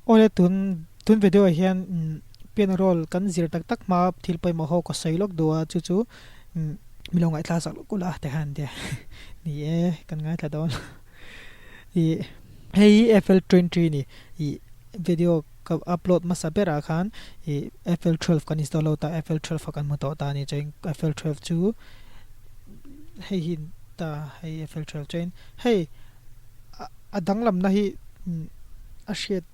ole tun video hian pian roll kan zir tak tak ma thil pai mo ho ko sailok duwa chu chu milongai tla sak kula te han de ni e kan ngai tla don i hei FL20 ni i video ka upload ma sabera khan i FL12 kan install ta FL12 kan mo ta ni chain FL12 chu hei hin ta hei FL12 chain hei adanglam na hi a shit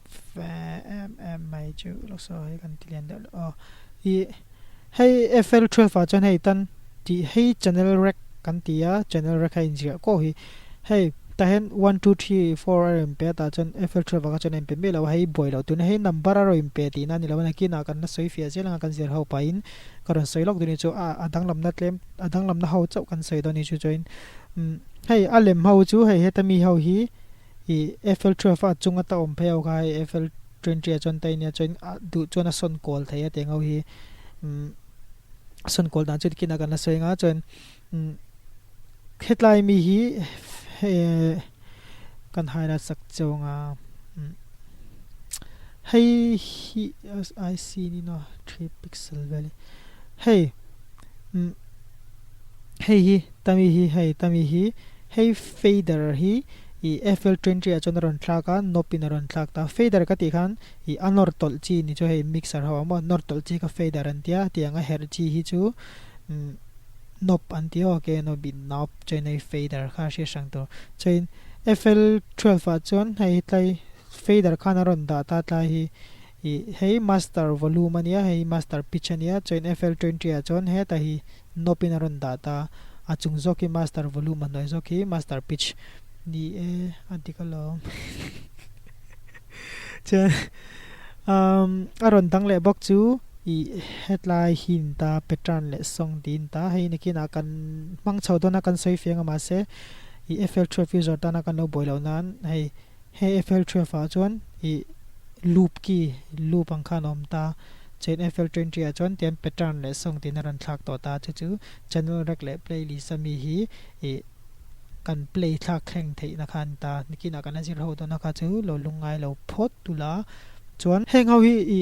mai chu lo so hi kan tilian da i hei FL12 fa chan hei tan ti hei channel rec kan tia channel rec hai jia ko hi hei ta hen 1 2 3 4 mp ta chan FL12 ka chan mp me lo hei boy lo tun hei number aro mp ti na ni lo na ki na kan na soi fia jela kan zir ho pain karon soi lok duni chu adanglam na tlem adanglam na ho chau kan soi do ni chu join hei alem ho chu hei hetami ho hi i FL12 a chunga ta om pheo khai FL20 a chon tai nia choin du chona son call thai a tengau hi son call dan chu kina kan la soinga chon headline mi hi kan haira sak chonga hei hi I see ni no 3 pixel valley hei hei hi tami hi hei fader hi i FL20 a chon ron thlaka nopin ron thlak ta fader ka ti khan i anor tol chi ni cho hei mixer hawa mo nor tol chi ka fader an tia tianga her chi hi chu nop an ti ho ke no bin nop chain ei fader kha she sang to chain FL12 a chon hei tlai fader khan ron da ta tla hi i hei master volume ania hei master pitch ania chain FL20 a chon he ta hi nopin ron da ta achung zoki master volume an noi zoki master pitch ni article chen aron dang le bok chu i headline hin ta pattern le song din ta hei ni kina kan mang chho dona kan soi fianga ma se i FL12 user ta na kan no boilo nan hei FL12 a chon i loop ang khanom ta chen FL20 a chon tian pattern le song tin ran thak to ta chu channel rek le playlist ami hi i kan play thak khleng thei na khan ta nikina kan azir ho to na kha chu lo lungai lo phot tula chuan heng ho hi i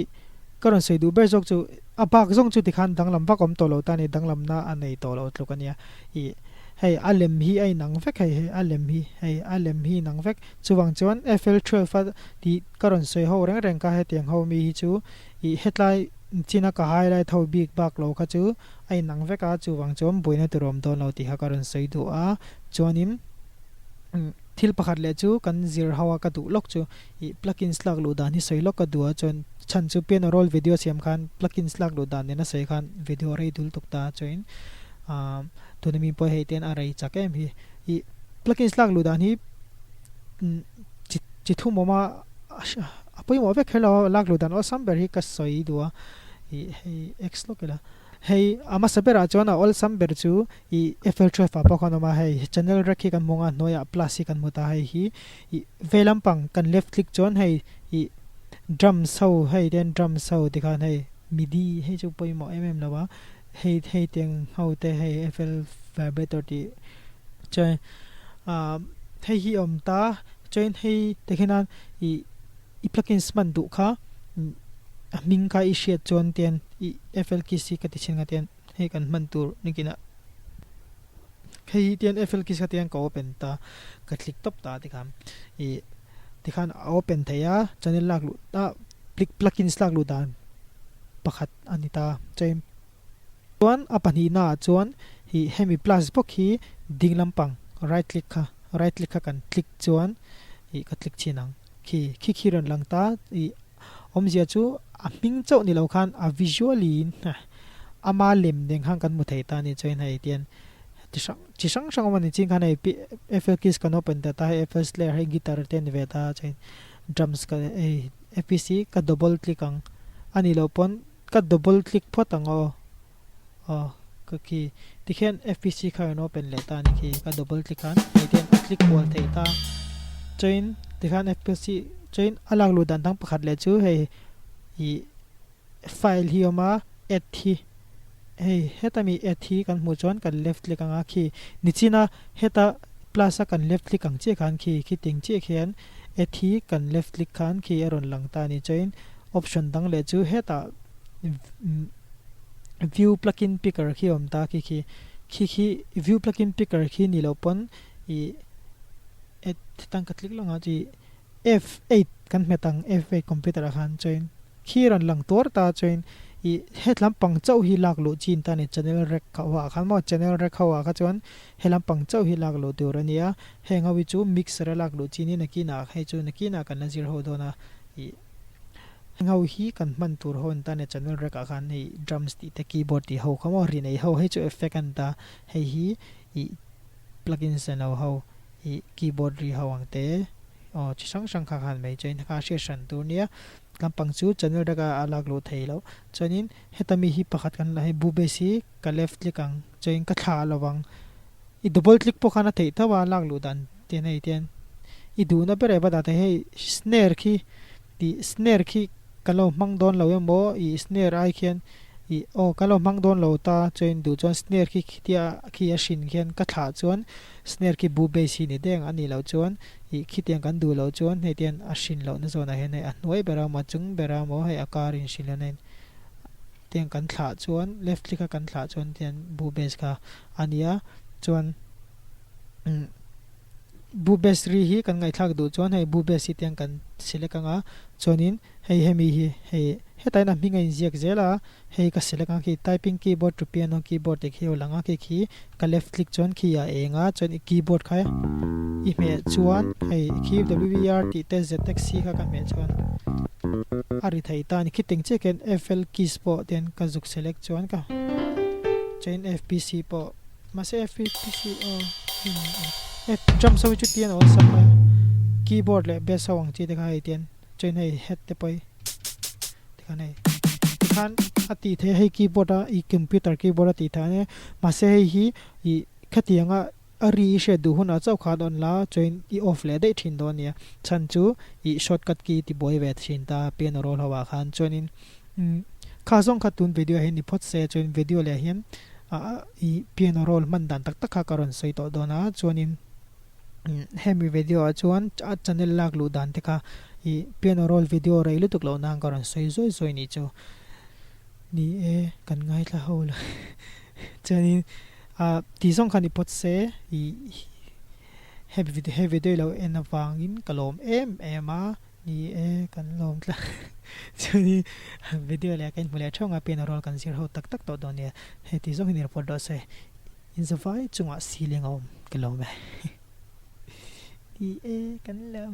karon sei du ber jok chu abak jong chu ti khan danglam ba kom to lo ta ni danglam na anei to lo tlukania i hei alem hi ai nang vek hei alem hi nang vek chuwang chuan FL12 fa ti karon sei ho reng ka he tiang ho mi hi chu i headline china ka highlight ho big bak lo kha chu ai nang veka chuwang chom boina turom don lo ti ha karon sei du a chuanin thil pakhat le chu kan zir hawa ka du lok chu i plugins lak lu dan hi sei lok ka duwa chon chan chu pen roll video siam khan plugins lak lu dan ne na sei khan video rei dul tuk ta join tunami po he ten arai chakem hi i plugins lak lu dan hi chi thu moma apoi mo ve khelo lak lu dan o samber hi ka soi duwa i hei x lokela hei ama sabera chona all samber chu i FL12 pa pakhono ma hei channel rakhi kan monga noya plus kan muta hei hi i velampang kan left click chon hei i drum so hei den drum so dikhan hei midi hei chu poi mo lawa hei teng how te hei FL vibrator ti choi hei hi ta join hei tekhinan i plugins man du kha ming ka i share chon ten i FL kisi ka ti chin nga ten hei kan man tur nikina hei ten FL kis ka ten ko open ta ka click top ta tikham i tikhan open thaya channel lak lu ta plugins lak lu dan pakhat anita chaim chuan apani na chuan hi hemi plus box hi dinglampang right click kha kan click chuan i ka click chinang khi ron lang ta i omzia chu a ming chau ni lo khan a visually ama lem deng hang kan mu thei ta ni join hai tian chi sang mani ching khan ai FL keys kan open ta FL slayer hai guitar ten ve ta chain drums ka FPC ka double click ang ani lo pon ka double click photang ka ki tikhen FPC khan open le ta ni ki ka double click khan ai ten click wall thei ta join tikhan FPC join alang lu dan tang pakhat le chu hei i file hi oma at hi hei hetami at hi kan mu chon kan left click anga khi nichina heta plus kan left click ang che khan khi ting che khian thi kan left click khan khi aron lang ta ni chain option dang le chu heta view plugin picker khi om ta khi view plugin picker khi ni lo pon I et tang ka click longa chi F8 kan metang F8 computer khan chain khi ran lang tor ta chain I hetlam pang chau hi lak lo chin ta ni channel rek khawa khan mo channel rek khawa kha chon helam pang chau hi lak lo tur ania henga wi chu mixer lak lo chin ni na ki na he chu na ki na kan na zir ho do na I ngau hi kan man tur hon ta ne channel rek khan ni drums ti te keyboard ti ho khamo ri nei ho he chu effect an ta he hi I plugin se no ho I keyboard ri hawang te chi sang sang kha khan mai chain kha session tur nia lampang chu channel daga alag lo theilo chonin hetami hi pakhat kan la he bu besi ka left click ang chain ka tha lawang I double click po khana thei thawa lag lo dan te nei ten I du na pere ba da te he snare khi kalo mang don lo mo I snare ai khian I kalo mang don lo ta chain du chon snare khi a shin khian ka tha chon snare ki bu besi ni deng ani lo chon I khitiang kan du lo chon he tian a shin lo na zona he nei a noi bera ma chung bera mo he akarin shin la nen tiang kan thla chon left click kan thla chon tian bu bes kha ania chon bu bes ri hi kan ngai thak du chon hei bu bes hi tiang kan select anga chonin hei hemi hi hei hetai na mi ngai ziak zela hei ka select ang ki typing keyboard to piano keyboard te kheu langa ki ka left click chon khi ya enga chon I keyboard kha I me chuan hei ki wrt te zx kha ka me chuan ari thai ta ni khiting che ken fl keys po ten ka zuk select chuan ka chain fpc po ma se fpc drum so chu tian on sam keyboard le bass sawang chi te khai tian chain hei head te poi te khan hei khan ati the hei keyboard a I computer keyboard ati thane ma se hi I khatianga ari she du huna chau kha don la chain I off le dei thin don ya chan chu I shortcut ki ti boy ve thin ta pen roll hawa khan chonin kha zong kha tun video he ni phot se chain video le hian I pen roll man dan tak tak kha karon sei to dona chonin hemi video chuan channel lak lu dan te kha I piano roll video reilu tuk lo nang karon soi zoi ni chu ni kan ngai thla hol chani ti song khani pot se I heavy video lo en awangin kalom a ni kan lom tla chani video le kan mule thonga piano roll kan sir ho tak tak to don ne he ti song ni report do se in the vai chunga ceiling om kalom ni kan lom